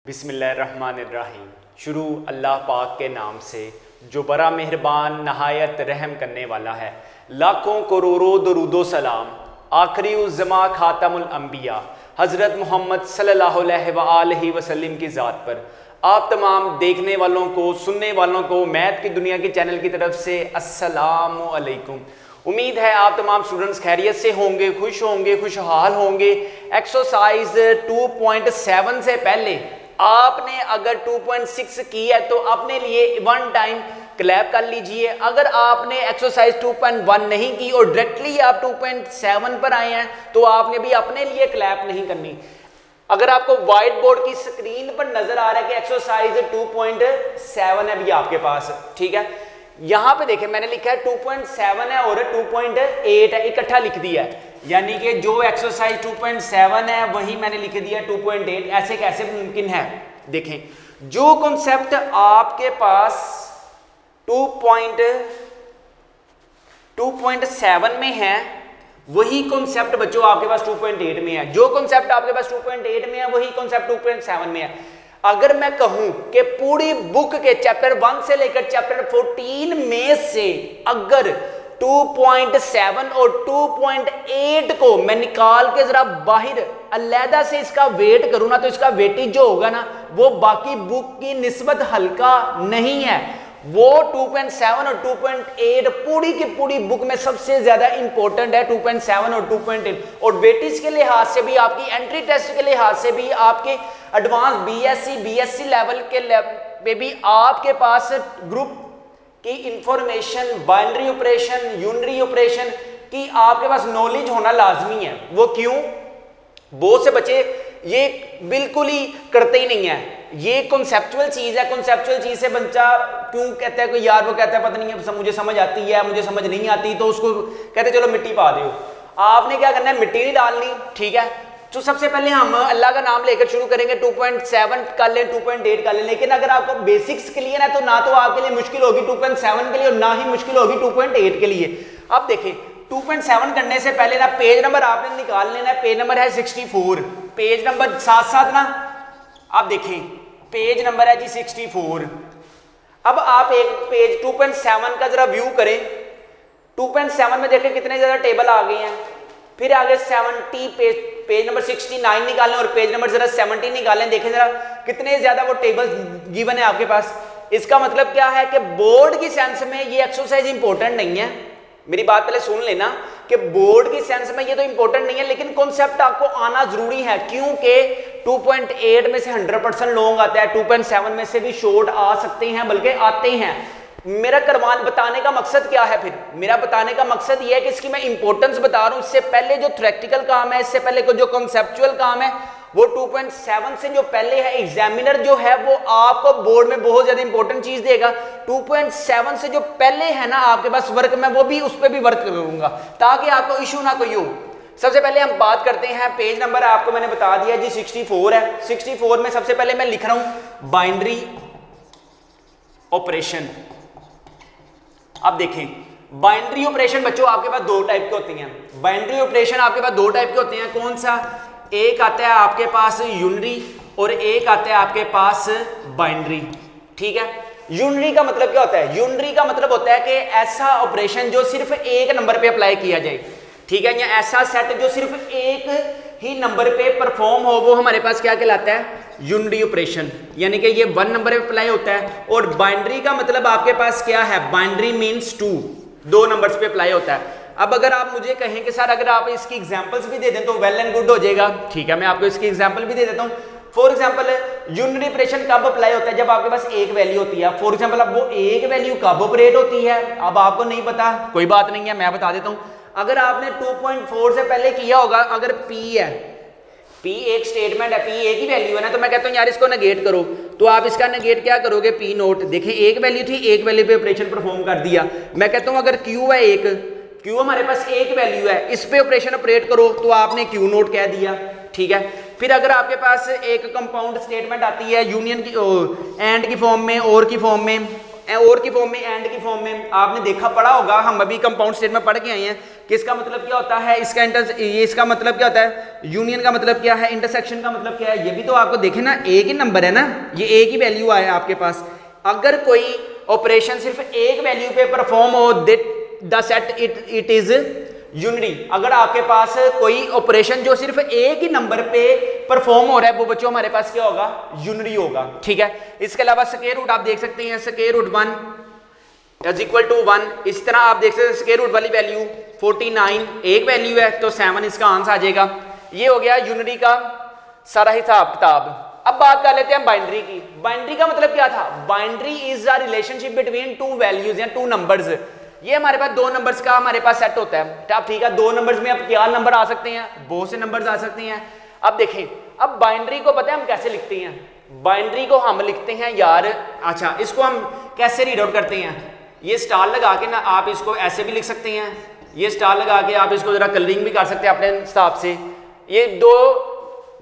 बिस्मिल्लाहिर्रहमानिर्रहीम। शुरू अल्लाह पाक के नाम से जो बड़ा मेहरबान नहायत रहम करने वाला है। लाखों करोड़ों दरूदो सलाम आखिरी उज़्ज़मा खातमुल अंबिया हज़रत मोहम्मद सल्लल्लाहु अलैहि वसल्लम की ज़ात पर। आप तमाम देखने वालों को, सुनने वालों को मैथ की दुनिया के चैनल की तरफ से अस्सलामु अलैकुम। उम्मीद है आप तमाम स्टूडेंट्स खैरियत से होंगे, खुश होंगे, खुशहाल होंगे। एक्सरसाइज 2.7 से पहले आपने अगर 2.6 की है तो अपने लिए वन टाइम क्लैप कर लीजिए। अगर आपने एक्सरसाइज 2.1 नहीं की और डायरेक्टली आप 2.7 पर आए हैं तो आपने भी अपने लिए क्लैप नहीं करनी। अगर आपको व्हाइट बोर्ड की स्क्रीन पर नजर आ रहा है कि एक्सरसाइज 2.7 है भी आपके पास, ठीक है। यहां पे देखें मैंने लिखा है 2.7 है और 2.8 है, इकट्ठा लिख दिया है। यानी कि जो एक्सरसाइज 2.7 है वही मैंने लिख दिया 2.8। ऐसे कैसे मुमकिन है? देखें जो कॉन्सेप्ट आपके पास 2.7 में है वही कॉन्सेप्ट बच्चों आपके पास 2.8 में है। जो कॉन्सेप्ट आपके पास 2.8 में है वही कॉन्सेप्ट 2.7 में है। अगर मैं कहूं कि पूरी बुक के चैप्टर 1 से लेकर चैप्टर 14 में से अगर 2.7 और 2.8 को मैं निकाल के जरा बाहर अलहदा से इसका वेट करूं ना तो इसका वेटेज जो होगा ना वो बाकी बुक की निस्बत हल्का नहीं है। वो 2.7 और 2.8 पूरी की पूरी बुक में सबसे ज्यादा इंपॉर्टेंट है 2.7 और 2.8। और वेटेज के लिहाज से भी, आपकी एंट्री टेस्ट के लिहाज से भी, आपके एडवांस बीएससी लेवल के पे भी आपके पास ग्रुप की information, binary operation, unary operation की आपके पास नॉलेज होना लाजमी है। वो क्यों? बहुत से बच्चे ये बिल्कुल ही करते ही नहीं है। ये कॉन्सेप्चुअल चीज है, कॉन्सेप्चुअल चीज से बच्चा क्यों कहता है कोई यार वो कहता है पता नहीं है मुझे समझ आती है, मुझे समझ नहीं आती, तो उसको कहते चलो मिट्टी पा दो। आपने क्या करना है, मिट्टी नहीं डालनी, ठीक है। तो सबसे पहले हम अल्लाह का नाम लेकर शुरू करेंगे। 2.7 कर लें, 2.8 कर लें, लेकिन अगर आपको बेसिक्स क्लियर है तो ना तो आपके लिए मुश्किल होगी 2.7 के लिए और ना ही मुश्किल होगी 2.8 के लिए। अब देखिए 2.7 करने से पहले ना पेज नंबर आपने निकाल लेना है। पेज नंबर है 64। पेज नंबर साथ साथ ना आप देखें पेज नंबर है जी 64। अब आप एक पेज 2.7 का जरा व्यू करें। 2.7 में देखें कितने ज्यादा टेबल आ गए हैं। फिर आगे 70 पेज नंबर 69 निकालें और पेज नंबर जरा 70 निकालें। देखें जरा कितने ज्यादा वो टेबल गिवन है आपके पास। इसका मतलब क्या है कि बोर्ड की सेंस में ये एक्सरसाइज इंपॉर्टेंट नहीं है। मेरी बात पहले सुन लेना कि बोर्ड की सेंस में ये तो इंपॉर्टेंट नहीं है, लेकिन कॉन्सेप्ट आपको आना जरूरी है क्योंकि 2.8 में से 100% लॉन्ग आता है, 2.7 में से भी शॉर्ट आ सकते हैं, बल्कि आते हैं। मेरा करवान बताने का मकसद क्या है? फिर मेरा बताने का मकसद यह है कि इसकी मैं इंपॉर्टेंस बता रहा हूं। इससे पहले जो थ्योरेटिकल काम है, इससे पहले जो कॉन्सेप्चुअल काम है, वो 2.7 से जो पहले है एग्जामिनर जो है वो आपको बोर्ड में बहुत ज्यादा इंपॉर्टेंट चीज देगा। 2.7 से जो पहले है ना आपके पास वर्क में, वो भी उस पर भी वर्क करूंगा ताकि आपको इशू ना कोई हो। सबसे पहले हम बात करते हैं, पेज नंबर आपको मैंने बता दिया जी 64 है। 64 में सबसे पहले मैं लिख रहा हूं बाइनरी ऑपरेशन। अब देखें बाइनरी ऑपरेशन बच्चों आपके पास दो टाइप के होती हैं। बाइनरी ऑपरेशन आपके पास दो टाइप के होते हैं। कौन सा? एक आता है आपके पास यूनरी और एक आता है आपके पास बाइनरी, ठीक है। यूनरी का मतलब क्या होता है? यूनरी का मतलब होता है कि ऐसा ऑपरेशन जो सिर्फ एक नंबर पे अप्लाई किया जाए, ठीक है, या ऐसा सेट जो सिर्फ एक ही नंबर पे परफॉर्म हो, वो हमारे पास क्या कहलाता है? Unary operation. यानी कि ये 1 नंबर पे अप्लाई होता है। और बाइनरी का मतलब आपके पास क्या है? बाइनरी मीन्स 2 नंबर्स पे अप्लाई होता है। अब अगर आप मुझे कहें कि सर अगर आप इसकी एग्जांपल्स भी दे दें तो वेल एंड गुड हो जाएगा, ठीक है, मैं आपको इसकी एग्जांपल भी दे देता हूं। फॉर एग्जांपल यूनरी ऑपरेशन कब अप्लाई होता है? जब आपके पास एक वैल्यू होती है। फॉर एग्जांपल अब वो एक वैल्यू कब ऑपरेट होती है अब आपको नहीं पता, कोई बात नहीं है, मैं बता देता हूं। अगर आपने 2.4 से पहले किया होगा, अगर P है, P एक स्टेटमेंट है, P एक ही वैल्यू है ना, तो मैं कहता हूं यार इसको नेगेट करो, तो आप इसका नेगेट क्या करोगे? P note. देखिए एक वैल्यू थी, एक वैल्यू पे ऑपरेशन परफॉर्म कर दिया। मैं कहता हूं अगर Q है, एक Q हमारे पास एक वैल्यू है, इस पे ऑपरेशन ऑपरेट करो, तो आपने Q नोट कह दिया, ठीक है। फिर अगर आपके पास एक कंपाउंड स्टेटमेंट आती है यूनियन की, एंड की फॉर्म में, और की फॉर्म में, और की फॉर्म में, एंड की फॉर्म में, आपने देखा पढ़ा होगा, हम अभी कंपाउंड स्टेटमेंट पढ़ के आए हैं किसका मतलब क्या होता है, इसका मतलब क्या होता है, यूनियन का मतलब क्या है, इंटरसेक्शन का मतलब क्या है, ये भी तो आपको देखे ना, एक ही नंबर है ना, ये एक ही वैल्यू आया आपके पास। अगर कोई ऑपरेशन सिर्फ एक वैल्यू पे परफॉर्म हो, the set it is unity. अगर आपके पास कोई ऑपरेशन जो सिर्फ एक ही नंबर पे परफॉर्म हो रहा है, वो बच्चों हमारे पास क्या होगा, यूनिटी होगा। ठीक है, इसके अलावा स्क्वायर रूट आप देख सकते हैं, square root 1 is equal to 1। इस तरह आप देख सकते हैं स्क्वायर रूट वाली वैल्यू 49 एक वैल्यू है, तो 7 इसका आंसर आ जाएगा। ये हो गया यूनिटी का सारा हिसाब किताब। अब बात कर लेते हैं बाइनरी की। बाइनरी का मतलब क्या था, binary is a relationship between two values या टू नंबर्स। ये हमारे पास दो नंबर्स का हमारे पास सेट होता है। ठीक है, दो नंबर्स में अब क्या नंबर आ सकते हैं, बहुत से नंबर्स आ सकते हैं। अब देखें, अब बाइनरी को पता है हम कैसे लिखते हैं, बाइनरी को हम लिखते हैं यार, अच्छा इसको हम कैसे रीड आउट करते हैं, ये स्टार लगा के ना आप इसको ऐसे भी लिख सकते हैं, ये स्टार लगा के आप इसको जरा कलरिंग भी कर सकते हैं अपने हिसाब से। ये दो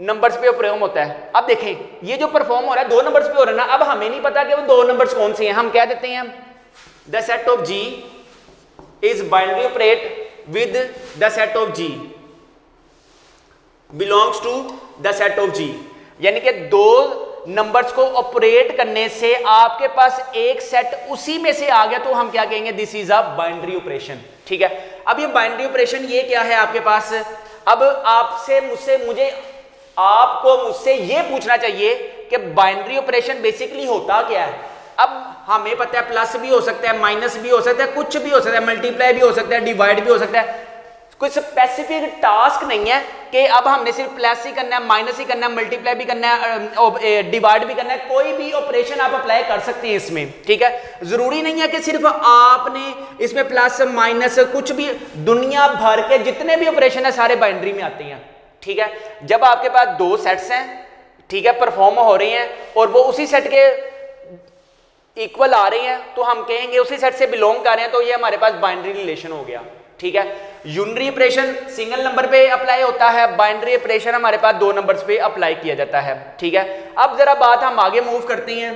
नंबर्स पे परफॉर्म होता है। अब देखें, ये जो परफॉर्म हो रहा है दो नंबर्स पे हो रहा है ना, अब हमें नहीं पता कि वो दो नंबर्स कौन से हैं, हम कह देते हैं the set of G is binary operate with the set of G belongs to the set of G। यानी कि दो नंबर्स को ऑपरेट करने से आपके पास एक सेट उसी में से आ गया, तो हम क्या कहेंगे, this is a binary operation. ठीक है, अब ये बाइनरी ऑपरेशन ये क्या है आपके पास। अब आपसे मुझे आपको मुझसे ये पूछना चाहिए कि बाइनरी ऑपरेशन बेसिकली होता क्या है। अब हमें पता है प्लस भी हो सकता है, माइनस भी हो सकता है, कुछ भी हो सकता है, मल्टीप्लाई भी हो सकता है, डिवाइड भी हो सकता है। कोई स्पेसिफिक टास्क नहीं है कि अब हमने सिर्फ प्लस ही करना है, माइनस ही करना है, मल्टीप्लाई भी करना है, डिवाइड भी करना है। कोई भी ऑपरेशन आप अप्लाई कर सकते हैं इसमें। ठीक है, जरूरी नहीं है कि सिर्फ आपने इसमें प्लस माइनस, कुछ भी दुनिया भर के जितने भी ऑपरेशन है सारे बाइनरी में आते हैं। ठीक है, जब आपके पास दो सेट्स हैं, ठीक है, परफॉर्म हो रहे हैं और वो उसी सेट के इक्वल आ रही हैं, तो हम कहेंगे उसी सेट से बिलोंग कर रहे हैं, तो ये हमारे पास बाइनरी रिलेशन हो गया। ठीक है, यूनिटरी ऑपरेशन सिंगल नंबर पे अप्लाई होता है, बाइनरी ऑपरेशन हमारे पास दो नंबर्स पे अप्लाई किया जाता है। ठीक है, अब जरा बात हम आगे मूव करते हैं।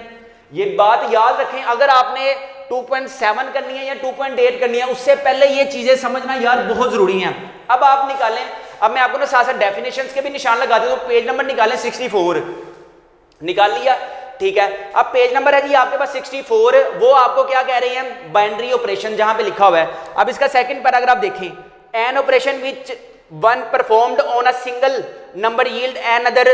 ये बात याद रखें, अगर आपने 2.7 करनी है या 2.8 करनी है, उससे पहले ये चीजें समझना यार बहुत जरूरी है। अब आप निकालें, अब मैं आपको ना साथ साथ डेफिनेशंस के भी निशान लगा दूं, तो पेज नंबर निकालें 64 निकाल लिया। ठीक है, अब पेज नंबर है जी आपके पास 64, वो आपको क्या कह रही है, बाइनरी ऑपरेशन जहां पे लिखा हुआ है। अब इसका सेकंड पैराग्राफ देखें, an operation which one performed on a single number yield an other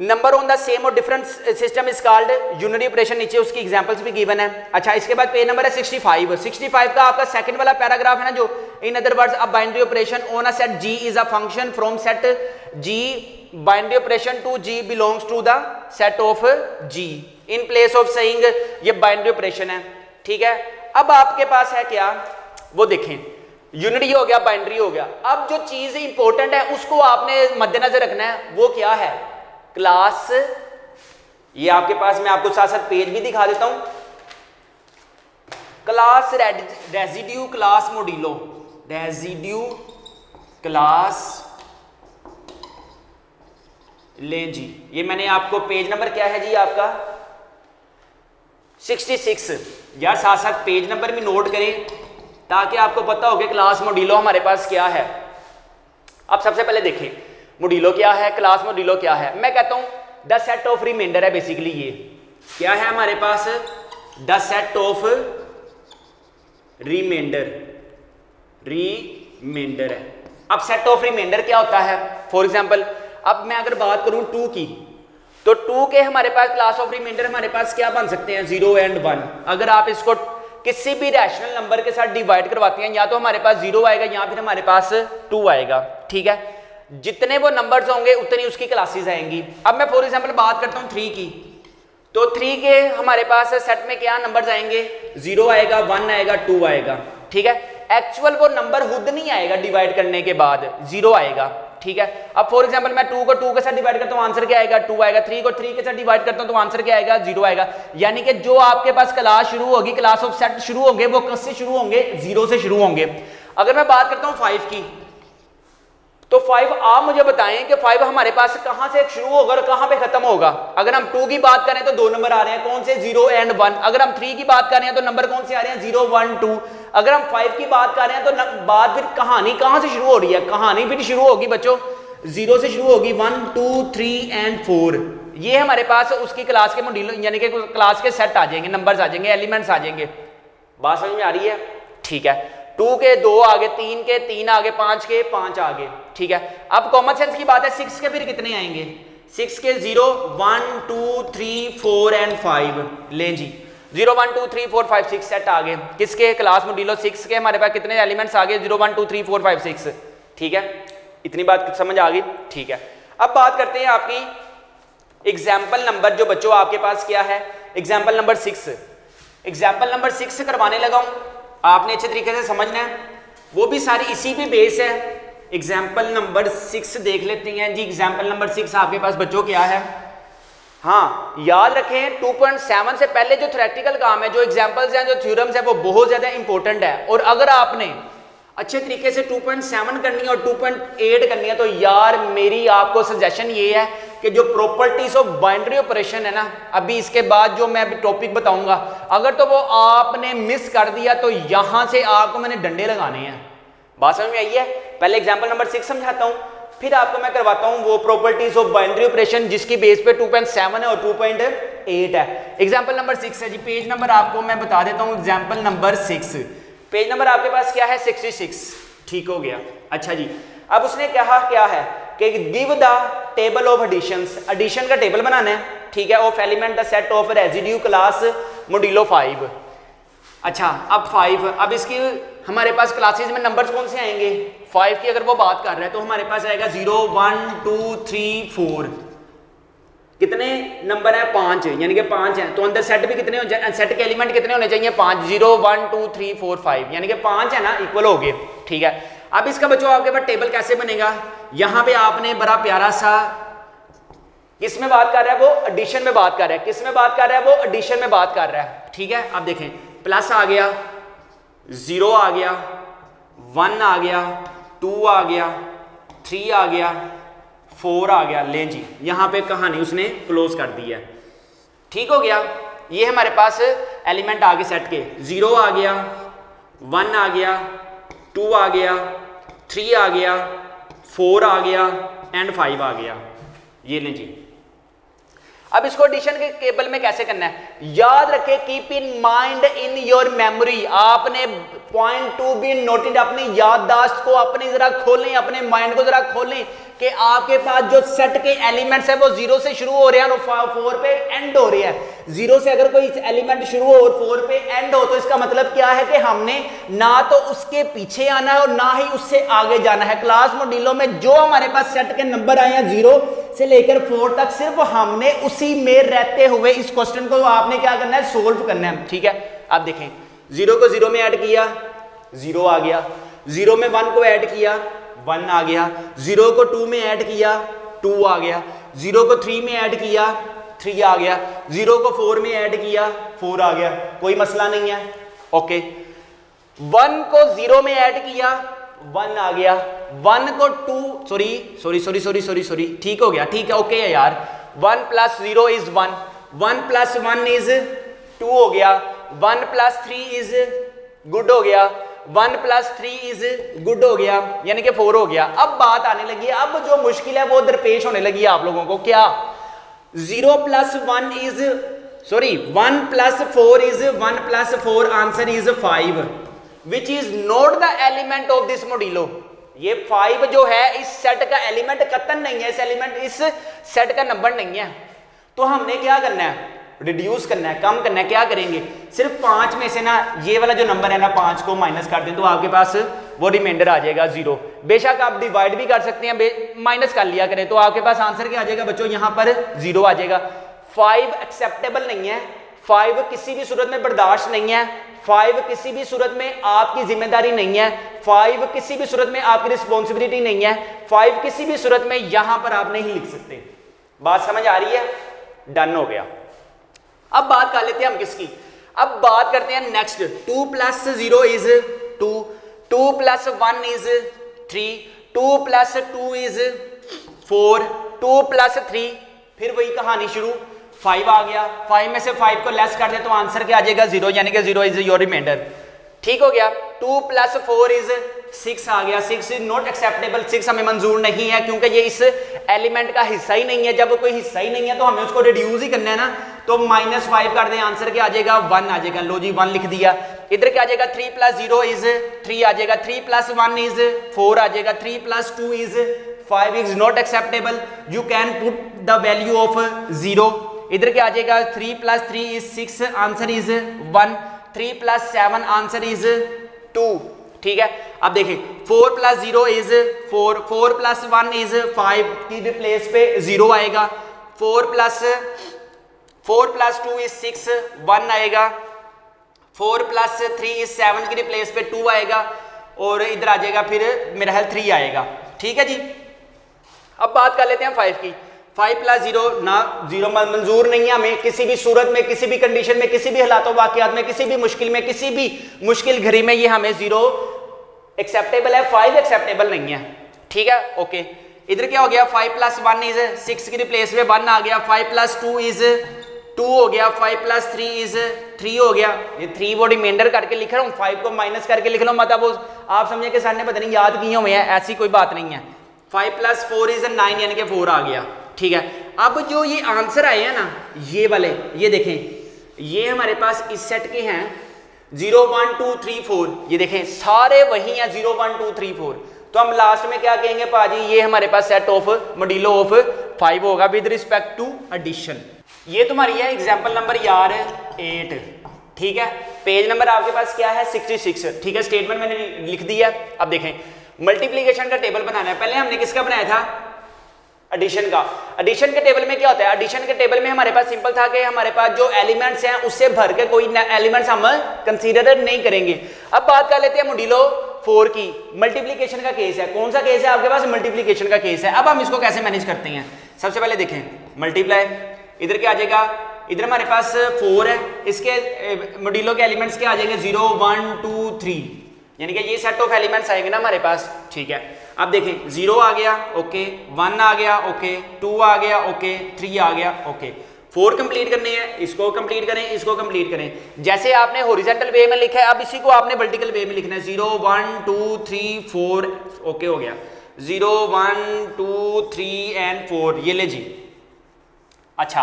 number on the same और different system is called unitary operation. नीचे उसकी एग्जांपल्स भी गिवन है। अच्छा, इसके बाद पेज नंबर है 65 का आपका सेकंड वाला पैराग्राफ है ना, जो in other words a binary operation on a set G is a function from set G binary operation to G belongs to the set of G in place of saying ये binary operation है। ठीक है, अब आपके पास है क्या, वो देखें, यूनिटी हो गया, बाइनरी हो गया। अब जो चीज इंपॉर्टेंट है उसको आपने मद्देनजर रखना है, वो क्या है, क्लास। ये आपके पास मैं आपको साथ साथ पेज भी दिखा देता हूं, class residue class modulo, residue class ले जी। ये मैंने आपको पेज नंबर क्या है जी आपका 66, यार साथ साथ पेज नंबर भी नोट करें ताकि आपको पता हो कि क्लास मॉड्यूलो हमारे पास क्या है। अब सबसे पहले देखें मॉड्यूलो क्या है, क्लास मॉड्यूलो क्या है। मैं कहता हूं द सेट ऑफ रिमाइंडर है, बेसिकली ये क्या है हमारे पास, द सेट ऑफ रिमाइंडर है। अब सेट ऑफ रिमाइंडर क्या होता है, फॉर एग्जांपल अब मैं अगर बात करूं 2 की, तो 2 के हमारे पास क्लास ऑफ रिमाइंडर हमारे पास क्या बन सकते हैं, 0 एंड 1। अगर आप इसको किसी भी रैशनल नंबर के साथ डिवाइड करवाते हैं, या तो हमारे पास 0 आएगा या फिर हमारे पास 2 आएगा। ठीक है, जितने वो नंबर्स होंगे उतनी उसकी क्लासेस आएंगी। अब मैं फॉर एग्जांपल बात करता हूं 3 की, तो 3 के हमारे पास सेट में क्या नंबर्स आएंगे, 0 आएगा, 1 आएगा, 2 आएगा। ठीक है, एक्चुअल वो नंबर खुद नहीं आएगा, डिवाइड करने के बाद 0 आएगा। ठीक है, अब फॉर एग्जांपल मैं 2 को 2 के साथ डिवाइड करता हूं, आंसर क्या आएगा, 2 आएगा। 3 को 3 के साथ डिवाइड करता हूं तो आंसर क्या आएगा, 0 आएगा। यानी कि जो आपके पास क्लास शुरू होगी, क्लास ऑफ सेट शुरू होंगे, वो किससे शुरू होंगे, 0 से शुरू होंगे। अगर मैं बात करता हूं 5 की, तो 5 आप मुझे बताएं कि 5 हमारे पास कहां से शुरू होगा और कहां पे खत्म होगा। अगर हम 2 की बात करें तो 2 नंबर आ रहे हैं, कौन से, 0 एंड 1। अगर हम 3 की बात कर रहे हैं तो नंबर कौन से आ रहे हैं, 0 1 2। अगर हम 5 की बात कर रहे हैं तो बात फिर कहानी कहां से शुरू हो रही है? कहानी फिर शुरू होगी बच्चों 0 से शुरू होगी, 1 2 3 एंड 4। ये हमारे पास उसकी क्लास के मॉड्यूल यानी कि क्लास के सेट आ जाएंगे, नंबर्स आ जाएंगे, एलिमेंट्स आ जाएंगे। बात समझ में आ रही है? ठीक है। 2 के 2 आगे, 3 के 3 आगे, 5 के 5 आगे। ठीक है। अब कॉमन सेंस की बात है, 6 के फिर कितने आएंगे? 6 के 0 1 2 3 4 एंड 5। लें जी 0 1 2 3 4 5 6 सेट आ गए। किसके? क्लास मॉड्यूलो 6 के। हमारे पास कितने एलिमेंट्स आ गए? 0 1 2 3 4 5 6। ठीक है, इतनी बात समझ आ गई? ठीक है। अब बात करते हैं आपकी एग्जाम्पल नंबर, जो बच्चों आपके पास क्या है, एग्जाम्पल नंबर 6। एग्जाम्पल नंबर 6 करवाने लगा हूं, आपने अच्छे तरीके से समझना है, वो भी सारी इसी पे बेस है। एग्जाम्पल नंबर 6 देख लेते हैं जी। एग्जाम्पल नंबर 6 आपके पास बच्चों क्या है? हाँ, याद रखें 2.7 से पहले जो थ्योरेटिकल काम है, जो एग्जाम्पल्स हैं, जो थ्योरम्स है, वो बहुत ज्यादा इंपॉर्टेंट है। और अगर आपने अच्छे तरीके से 2.7 करनी है और 2.8 करनी है, तो यार मेरी आपको सजेशन ये है कि जो प्रॉपर्टीज ऑफ बाइनरी ऑपरेशन है ना, अभी इसके बाद जो मैं टॉपिक बताऊंगा, अगर तो वो आपने मिस कर दिया तो यहां से आपको मैंने डंडे लगाने हैं। बात समझ में आई है? पहले एग्जाम्पल नंबर 6 समझाता हूं, फिर आपको मैं करवाता हूं वो प्रॉपर्टीज ऑफ बाइनरी ऑपरेशन जिसकी बेस पे 2.7 है और 2.8 है। एग्जाम्पल नंबर 6 है जी। पेज नंबर आपको मैं बता देता हूं, एग्जाम्पल नंबर 6, पेज नंबर आपके पास क्या है? 66। ठीक हो गया। अच्छा जी, अब उसने कहा क्या है कि give the table of additions, addition का टेबल बनाना है। ठीक है। Of element the set of residue class modulo 5। अच्छा, अब 5, अब इसकी हमारे पास क्लासेस में नंबर्स कौन से आएंगे? 5 की अगर वो बात कर रहा है तो हमारे पास आएगा 0 1 2 3 4। कितने नंबर है? 5, यानी कि 5 है। तो अंदर सेट भी कितने हो जाए? सेट के एलिमेंट कितने होने चाहिए? 5। 0 1 2 3 4 5, यानी कि 5 है ना, इक्वल हो गए। ठीक है। अब इसका बच्चों आपके पास टेबल कैसे बनेगा? यहां पे आपने बड़ा प्यारा सा, किस में बात कर रहा है वो? एडिशन में बात कर रहा है। किस में बात कर रहा है वो? एडिशन में बात कर रहा है। ठीक है। अब देखें, प्लस आ गया, 0 आ गया, 1 आ गया, 2 आ गया, 3 आ गया, 4 आ गया। ले जी, यहां पे कहानी उसने क्लोज कर दी है। ठीक हो गया। ये हमारे पास एलिमेंट आ गए सेट के। 0 आ गया, 1 आ गया, 2 आ गया, 3 आ गया, 4 आ गया एंड 5 आ गया। ये ले जी। अब इसको एडिशन के टेबल में कैसे करना है? याद रखें, keep in mind in your memory, आपने पॉइंट टू बी नोटेड, अपनी याददाश्त को अपनी जरा खोलें, अपने माइंड को जरा खोलें कि आपके पास जो सेट के एलिमेंट्स है वो 0 से शुरू हो रहे हैं और 4 पे एंड हो रहे हैं। 0 से अगर कोई एलिमेंट शुरू हो और 4 पे एंड हो, तो इसका मतलब क्या है कि हमने ना तो उसके पीछे आना है और ना ही उससे आगे जाना है। क्लास मॉड्यूलो में जो हमारे पास सेट के नंबर आए हैं 0 से लेकर 4 तक, सिर्फ हमने उसी में रहते हुए इस क्वेश्चन को आपने क्या करना है? सोल्व करना है। ठीक है। अब देखें, 0 को 0 में ऐड किया, 0 आ गया। 0 में 1 को ऐड किया, 1 आ गया। 0 को 2 में ऐड किया, 2 आ गया। 0 को 3 में ऐड किया, 3 आ गया। 0 को 4 में ऐड किया, 4 आ गया। कोई मसला नहीं है। ओके। 1 को 0 में ऐड किया, 1 आ गया। 1 को 2 सॉरी ठीक हो गया। ठीक है, ओके है यार। 1 + 0 इज 1, 1 + 1 इज 2 हो गया। 1 + 3 इज गुड हो गया। 1 + 3 इज गुड हो गया, यानी कि 4 हो गया। अब बात आने लगी है, अब जो मुश्किल है वो दरपेश होने लगी है आप लोगों को। क्या? 0 + 1 is 1 + 4 is 1 + 4 answer is 5, which is not the element of this modulo. ये 5 जो है इस सेट का एलिमेंट कतन नहीं है, इस सेट का नंबर नहीं है। तो हमने क्या करना है? रिड्यूस करना है, कम करना है। क्या करेंगे? सिर्फ 5 में से ना ये वाला जो नंबर है ना 5 को माइनस कर दें तो आपके पास वो रिमाइंडर आ जाएगा 0। बेशक आप डिवाइड भी कर सकते हैं, माइनस कर लिया करें तो आपके पास आंसर क्या आ जाएगा बच्चों? यहां पर 0 आ जाएगा। 5 एक्सेप्टेबल नहीं है, 5 किसी भी सूरत में बर्दाश्त नहीं है, 5 किसी भी सूरत में आपकी जिम्मेदारी नहीं है, 5 किसी भी सूरत में आपकी रिस्पॉन्सिबिलिटी नहीं है, 5 किसी भी सूरत में यहां पर आप नहीं लिख सकते। बात समझ आ रही है? डन हो गया। अब बात कर लेते हैं हम किसकी? अब बात करते हैं नेक्स्ट। 2 + 0 इज 2, 2 + 1 इज 3, 2 + 2 इज 4, 2 + 3, फिर वही कहानी शुरू। 5 आ गया। 5 में से 5 को लेस कर दे तो आंसर क्या आ जाएगा? 0, यानी कि 0 इज योर रिमाइंडर। ठीक हो गया। 2 + 4 इज 6 आ गया। 6 इज नॉट एक्सेप्टेबल, 6 हमें मंजूर नहीं है क्योंकि ये इस एलिमेंट का हिस्सा ही नहीं है। जब कोई हिस्सा ही नहीं है तो हमें उसको रिड्यूस ही करना है ना, तो -5 कर दें, आंसर क्या आ जाएगा 1 आ जाएगा। लो जी 1 लिख दिया। इधर क्या आ जाएगा 3 + 0 इज 3 आ जाएगा। 3 + 1 इज 4 आ जाएगा। 3 + 2 is 5 is not acceptable, you can put the value of 0। इधर क्या आ जाएगा 3 + 3 is 6, answer is 1। 3 + 7 answer is 2। ठीक है, अब देखें 4 + 0 इज 4, 4 + 1 इज 5 की रिप्लेस पे 0 आएगा। 4 + 2 इज 6, 1 आएगा। 4 + 3 इज 7 की रिप्लेस पे 2 आएगा और इधर आ जाएगा फिर मेरा ख्याल 3 आएगा। ठीक है जी, अब बात कर लेते हैं 5 की। 5 + 0 ना 0 मंजूर नहीं है हमें किसी भी सूरत में, किसी भी कंडीशन में, किसी भी हालातों वाकयात में, किसी भी मुश्किल में, किसी भी मुश्किल घड़ी में ये हमें 0 एक्सेप्टेबल है, 5 एक्सेप्टेबल नहीं है। ठीक है, ओके। इधर क्या हो गया 5 + 1 इज 6 की रिप्लेस में 1 आ गया। 5 + 2 इज 2 हो गया। 5 + 3 इज 3 हो गया। ये 3 वो रिमाइंडर करके लिख रहा हूँ, 5 को माइनस करके लिख रहा हूँ, मतलब वो आप समझे कि सर ने पता नहीं याद किए हुए हैं, ऐसी कोई बात नहीं है। 5 + 4 इज 9 यानी कि 4 आ गया। ठीक है, अब जो ये आंसर आए हैं ना ये वाले, ये देखें ये हमारे पास इस सेट के हैं 0 1 2 3 4, ये देखें सारे वही हैं 0 1 2 3 4। तो हम लास्ट में क्या कहेंगे पाजी, ये हमारे पास सेट ऑफ मॉड्यूलो ऑफ 5 होगा विद रिस्पेक्ट टू एडिशन। ये तुम्हारी है एग्जाम्पल नंबर यार 8। ठीक है, पेज नंबर आपके पास क्या है 66। ठीक है, स्टेटमेंट मैंने लिख दिया। अब देखें मल्टीप्लिकेशन का टेबल बनाना है। पहले हमने किसका बनाया था, एडिशन का। एडिशन के टेबल में क्या होता है, एडिशन के टेबल में हमारे पास सिंपल था कि हमारे पास जो एलिमेंट्स हैं उससे भर के कोई एलिमेंट्स हम कंसीडर नहीं करेंगे। अब बात कर लेते हैं मॉड्यूलो 4 की। मल्टीप्लिकेशन का केस है, कौन सा केस है आपके पास, मल्टीप्लिकेशन का केस है। अब हम इसको कैसे मैनेज करते हैं, सबसे पहले देखें मल्टीप्लाई, इधर क्या आ जाएगा, इधर हमारे पास 4 है, इसके मॉड्यूलो के एलिमेंट्स क्या आ जाएंगे 0 1 2 3, यानी कि ये सेट ऑफ एलिमेंट्स आएंगे ना हमारे पास। ठीक है, अब देखें 0 आ गया, ओके, 1 आ गया, ओके, 2 आ गया, ओके, 3 आ गया, ओके। 4 कंप्लीट करने हैं, इसको कंप्लीट करें, इसको कंप्लीट करें। जैसे आपने हॉरिजॉन्टल वे में लिखा है, अब इसी को आपने वर्टिकल वे में लिखना है। 0 1 2 3 4, ओके हो गया। 0 1 2 3 एंड 4, ये ले जी। अच्छा,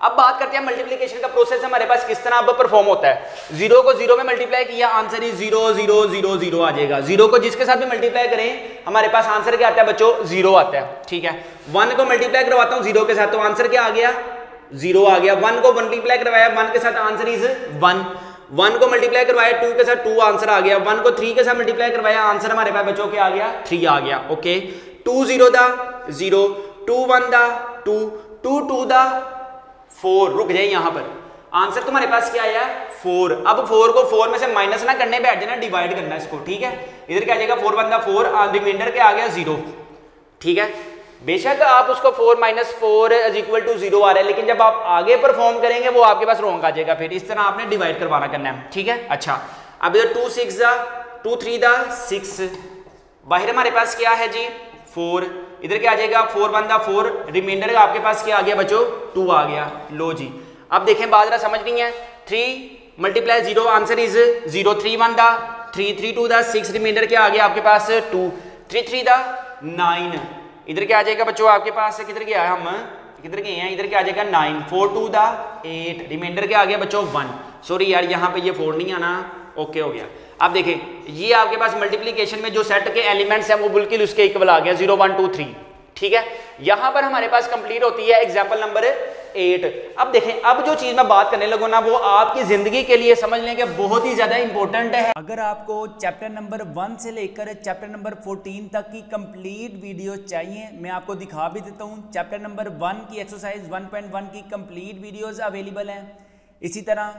अब बात करते हैं मल्टीप्लिकेशन का प्रोसेस हमारे पास किस तरह अब परफॉर्म होता है। 0 को 0 में मल्टीप्लाई किया, आंसर इज 0 0 0 0 आ जाएगा। 0 को जिसके साथ भी मल्टीप्लाई करें हमारे पास आंसर क्या आता है बच्चों, 0 आता है। ठीक है, 1 को मल्टीप्लाई करवाता हूं 0 के साथ, तो आंसर क्या आ गया, 0 आ गया। 1 को मल्टीप्लाई करवाया 1 के साथ, आंसर इज 1। 1 को मल्टीप्लाई करवाया 2 के साथ, 2 आंसर आ गया। 1 को 3 के साथ मल्टीप्लाई करवाया, आंसर हमारे पास बच्चों क्या आ गया, 3 आ गया। ओके, 2 0 दा 0, 2 1 दा 2, 2 2 दा 4, रुक जाए यहां पर, आंसर तुम्हारे पास क्या आया 4। अब 4 को 4 में से माइनस ना करने बैठ जाना, डिवाइड करना है इसको। ठीक है, इधर क्या आ जाएगा 4 1 दा 4, रिमाइंडर क्या आ गया 0। ठीक है, बेशक आप उसको 4 - 4 = 0 आ रहा है, लेकिन जब आप आगे परफॉर्म करेंगे वो आपके पास रॉन्ग आ जाएगा। फिर इस तरह आपने डिवाइड करवाना करना है। ठीक है, अच्छा, अब इधर 2 6 दा 2 3 दा 6, बाहर हमारे पास क्या है जी 4, इधर क्या आ जाएगा 4 1 दा 4, रिमाइंडर आपके पास क्या आ गया बच्चों 2 आ गया। लो जी, अब देखें बात जरा समझ नहीं है। 3 × 0, आंसर इज 0। 3 1 दा 3, 3 2 दा 6, रिमाइंडर क्या आ गया आपके पास 2, 3 3 दा 9, इधर क्या आ जाएगा बच्चों आपके पास, किधर गया हम, किधर गए हैं, इधर क्या आ जाएगा 9, 4 2 दा 8, रिमाइंडर क्या आ गया बच्चों 1। सॉरी यार यहाँ पे ये 4 नहीं आना, ओके हो गया। अब देखें ये आपके पास मल्टीप्लिकेशन में जो सेट के एलिमेंट्स हैं वो बिल्कुल उसके इक्वल आ गया 0 1 2 3। ठीक है, यहां पर हमारे पास कंप्लीट होती है एग्जांपल नंबर 8। अब देखें, अब जो चीज मैं बात करने लगूँ ना वो आपकी जिंदगी के लिए समझ लें कि बहुत ही ज्यादा इंपॉर्टेंट है। अगर आपको चैप्टर नंबर 1 से लेकर चैप्टर नंबर 14 तक की कंप्लीट वीडियो चाहिए, मैं आपको दिखा भी देता हूं। चैप्टर नंबर 1 की एक्सरसाइज 1.1 की कंप्लीट वीडियोस अवेलेबल हैं। इसी तरह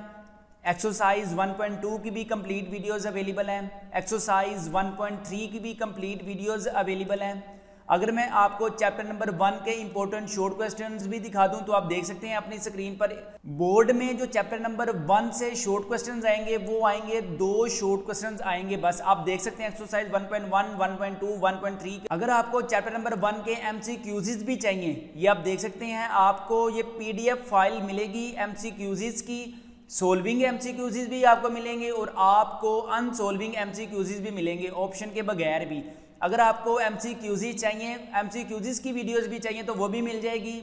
एक्सरसाइज 1.2 की भी कंप्लीट वीडियोस अवेलेबल हैं। एक्सरसाइज 1.3 की भी कंप्लीट वीडियोस अवेलेबल हैं। अगर मैं आपको चैप्टर नंबर 1 के इंपॉर्टेंट शॉर्ट क्वेश्चंस भी दिखा दूं तो आप देख सकते हैं अपनी स्क्रीन पर। बोर्ड में जो चैप्टर नंबर 1 से शॉर्ट क्वेश्चंस आएंगे वो आएंगे 2 शॉर्ट क्वेश्चंस आएंगे बस। आप देख सकते हैं एक्सरसाइज 1.1, 1.2, 1.3। अगर आपको चैप्टर नंबर 1 के MCQs भी चाहिए, ये आप देख सकते हैं, आपको ये PDF फाइल मिलेगी MCQs की। सोल्विंग एमसीक्यूज भी आपको मिलेंगे और आपको अनसोल्विंग एमसीक्यूज भी मिलेंगे ऑप्शन के बगैर भी। अगर आपको एमसीक्यूज चाहिए, एमसीक्यूज की वीडियोस भी चाहिए तो वो भी मिल जाएगी।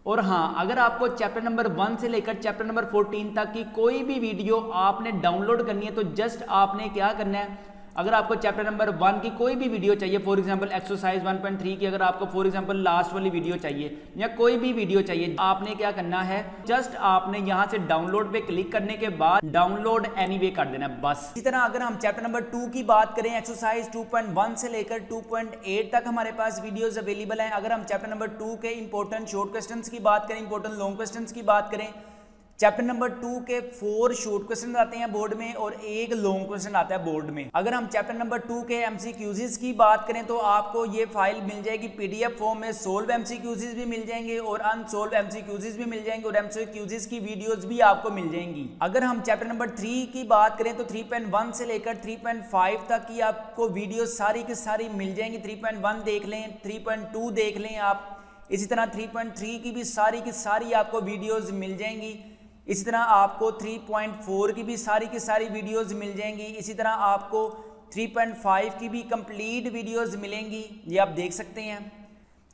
और हाँ, अगर आपको चैप्टर नंबर 1 से लेकर चैप्टर नंबर 14 तक की कोई भी वीडियो आपने डाउनलोड करनी है तो जस्ट आपने क्या करना है, अगर आपको चैप्टर नंबर 1 की कोई भी वीडियो चाहिए, फॉर एग्जांपल एक्सरसाइज 1.3 की अगर आपको फॉर एग्जांपल लास्ट वाली वीडियो चाहिए या कोई भी वीडियो चाहिए, आपने क्या करना है, जस्ट आपने यहां से डाउनलोड पे क्लिक करने के बाद डाउनलोड एनीवे कर देना बस। इसी तरह अगर हम चैप्टर नंबर 2 की बात करें, एक्सरसाइज 2.1 से लेकर 2.8 तक हमारे पास वीडियोज अवेलेबल हैं। अगर हम चैप्टर नंबर 2 के इंपॉर्टेंट शॉर्ट क्वेश्चंस की बात करें, इंपॉर्टेंट लॉन्ग क्वेश्चंस की बात करें, चैप्टर नंबर 2 के 4 शॉर्ट क्वेश्चन आते हैं बोर्ड में और 1 लॉन्ग क्वेश्चन आता है बोर्ड में। अगर हम चैप्टर नंबर 2 के एमसीक्यूज की बात करें तो आपको ये फाइल मिल जाएगी पीडीएफ फॉर्म में, सोल्व एमसीक्यूज भी मिल जाएंगे और अनसोल्व एमसीक्यूज भी मिल जाएंगे और एमसीक्यूज की वीडियोस भी आपको मिल जाएंगी। अगर हम चैप्टर नंबर 3 की बात करें तो 3.1 से लेकर 3.5 तक की आपको वीडियो सारी की सारी मिल जाएंगी। 3.1 देख लें, 3.2 देख लें आप, इसी तरह 3.3 की भी सारी आपको वीडियोज मिल जाएंगी। इसी तरह आपको 3.4 की भी सारी वीडियोस मिल जाएंगी। इसी तरह आपको 3.5 की भी कंप्लीट वीडियोस मिलेंगी, ये आप देख सकते हैं।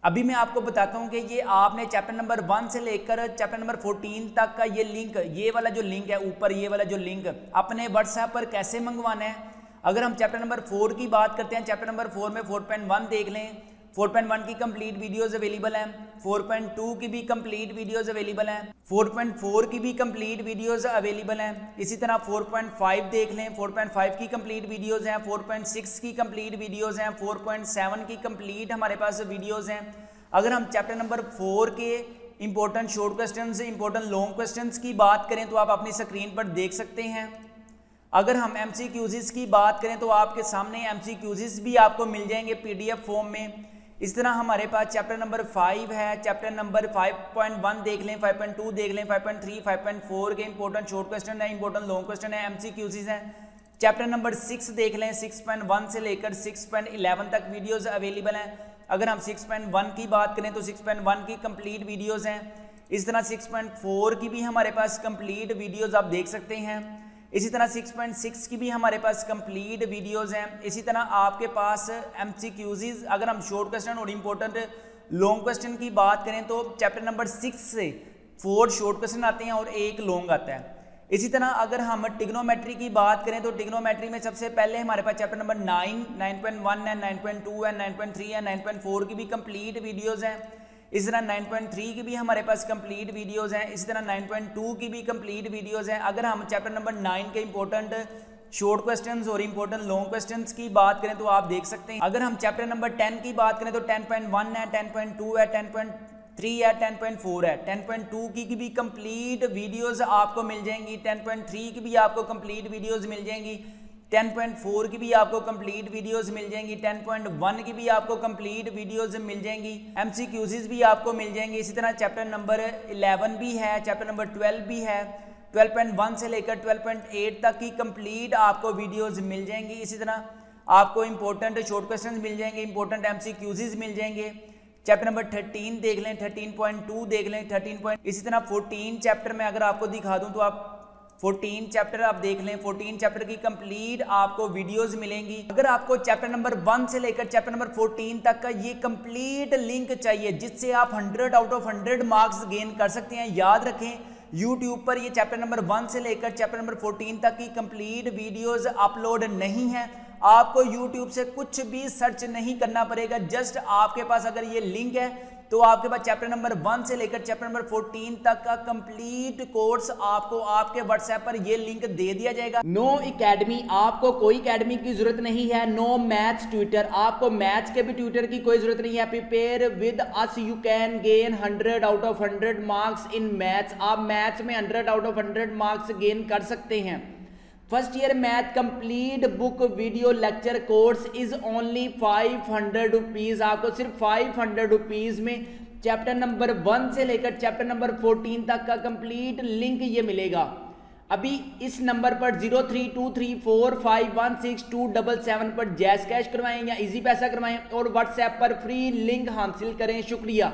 अभी मैं आपको बताता हूं कि ये आपने चैप्टर नंबर 1 से लेकर चैप्टर नंबर 14 तक का ये लिंक, ये वाला जो लिंक है ऊपर, ये वाला जो लिंक अपने व्हाट्सएप पर कैसे मंगवाना है। अगर हम चैप्टर नंबर 4 की बात करते हैं, चैप्टर नंबर 4 में 4.1 देख लें, 4.1 की कंप्लीट वीडियोस अवेलेबल हैं, 4.2 की भी कंप्लीट वीडियोस अवेलेबल हैं, 4.4 की भी कंप्लीट वीडियोस अवेलेबल हैं। इसी तरह 4.5 देख लें, 4.5 की कंप्लीट वीडियोस हैं, 4.6 की कंप्लीट वीडियोस हैं, 4.7 की कंप्लीट हमारे पास वीडियोस हैं। अगर हम चैप्टर नंबर 4 के important short questions, important long questions की बात करें तो आप अपनी स्क्रीन पर देख सकते हैं। अगर हम एमसीक्यूज की बात करें तो आपके सामने एमसीक्यूज भी आपको मिल जाएंगे पीडीएफ फॉर्म में। इस तरह हमारे पास चैप्टर नंबर 5 है, चैप्टर नंबर 5.1 देख लें, 5.2 देख लें, 5.3, 5.4 के इंपॉर्टेंट शॉर्ट क्वेश्चन है, इंपॉर्टेंट लॉन्ग क्वेश्चन है, एमसीक्यूज हैं। चैप्टर नंबर 6 देख लें, 6.1 से लेकर 6.11 तक वीडियोस अवेलेबल हैं। अगर हम 6.1 की बात करें तो 6.1 की कंप्लीट वीडियोस हैं। इस तरह 6.4 की भी हमारे पास कंप्लीट वीडियोस आप देख सकते हैं। इसी तरह 6.6 की भी हमारे पास कंप्लीट वीडियोस हैं। इसी तरह आपके पास एमसीक्यूज, अगर हम शॉर्ट क्वेश्चन और इंपॉर्टेंट लॉन्ग क्वेश्चन की बात करें तो चैप्टर नंबर 6 से 4 शॉर्ट क्वेश्चन आते हैं और 1 लॉन्ग आता है। इसी तरह अगर हम ट्रिग्नोमेट्री की बात करें तो ट्रिग्नोमेट्री में सबसे पहले हमारे पास चैप्टर नंबर 9, 9.1 है, 9.2 है, 9.3 है, 9.4 की भी कंप्लीट वीडियोस हैं। इस तरह 9.3 की भी हमारे पास कंप्लीट वीडियोस हैं। इसी तरह 9.2 की भी कंप्लीट वीडियोस हैं। अगर हम चैप्टर नंबर 9 के इंपॉर्टेंट शॉर्ट क्वेश्चंस और इंपॉर्टेंट लॉन्ग क्वेश्चंस की बात करें तो आप देख सकते हैं। अगर हम चैप्टर नंबर 10 की बात करें तो 10.1 है, 10.2 है, 10.3 है, 10.4 है। 10.2 की भी कंप्लीट वीडियोस आपको मिल जाएंगी, 10.3 की भी आपको कंप्लीट वीडियोस मिल जाएंगी, 10.4 की भी आपको कंप्लीट वीडियोस मिल जाएंगी, 10.1 की भी आपको कंप्लीट वीडियोस मिल जाएंगी, एमसीक्यूज भी आपको मिल जाएंगे। इसी तरह चैप्टर नंबर 11 भी है, चैप्टर नंबर 12 भी है, 12.1 से लेकर 12.8 तक की कंप्लीट आपको वीडियोस मिल जाएंगी। इसी तरह आपको इंपॉर्टेंट शॉर्ट क्वेश्चन मिल जाएंगे, इंपॉर्टेंट एमसीक्यूज मिल जाएंगे। चैप्टर नंबर 13 देख लें, 13.2 देख लें, 13. इसी तरह 14 चैप्टर में अगर आपको दिखा दूं तो आप 14 चैप्टर आप देख लें, 14 चैप्टर की कंप्लीट आपको वीडियोस मिलेंगी। अगर आपको चैप्टर नंबर 1 से लेकर चैप्टर नंबर 14 तक का ये कंप्लीट लिंक चाहिए जिससे आप 100 आउट ऑफ 100 मार्क्स गेन कर सकते हैं, याद रखें YouTube पर ये चैप्टर नंबर 1 से लेकर चैप्टर नंबर 14 तक की कंप्लीट वीडियोस अपलोड नहीं है। आपको YouTube से कुछ भी सर्च नहीं करना पड़ेगा, जस्ट आपके पास अगर ये लिंक है तो आपके पास चैप्टर नंबर 1 से लेकर चैप्टर नंबर 14 तक का कंप्लीट कोर्स आपको आपके व्हाट्सएप पर ये लिंक दे दिया जाएगा। नो एकेडमी, आपको कोई एकेडमी की जरूरत नहीं है। नो मैथ्स ट्यूटर, आपको मैथ्स के भी ट्यूटर की कोई जरूरत नहीं है। Prepare with us you can gain 100 out of 100 marks in maths. आप मैथ्स में 100 आउट ऑफ 100 मार्क्स गेन कर सकते हैं। First year math complete book video lecture course is only 500 rupees. आपको सिर्फ 500 रुपीज़ में चैप्टर नंबर 1 से लेकर चैप्टर नंबर 14 तक का कंप्लीट लिंक ये मिलेगा। अभी इस नंबर पर 0323451677 पर जैस कैश करवाएं या इजी पैसा करवाएं और व्हाट्सएप पर फ्री लिंक हासिल करें। शुक्रिया।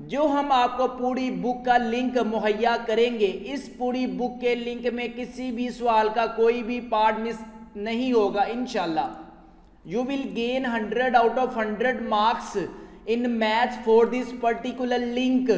जो हम आपको पूरी बुक का लिंक मुहैया करेंगे, इस पूरी बुक के लिंक में किसी भी सवाल का कोई भी पार्ट मिस नहीं होगा इंशाल्लाह। You will gain 100 out of 100 marks in maths for this particular link.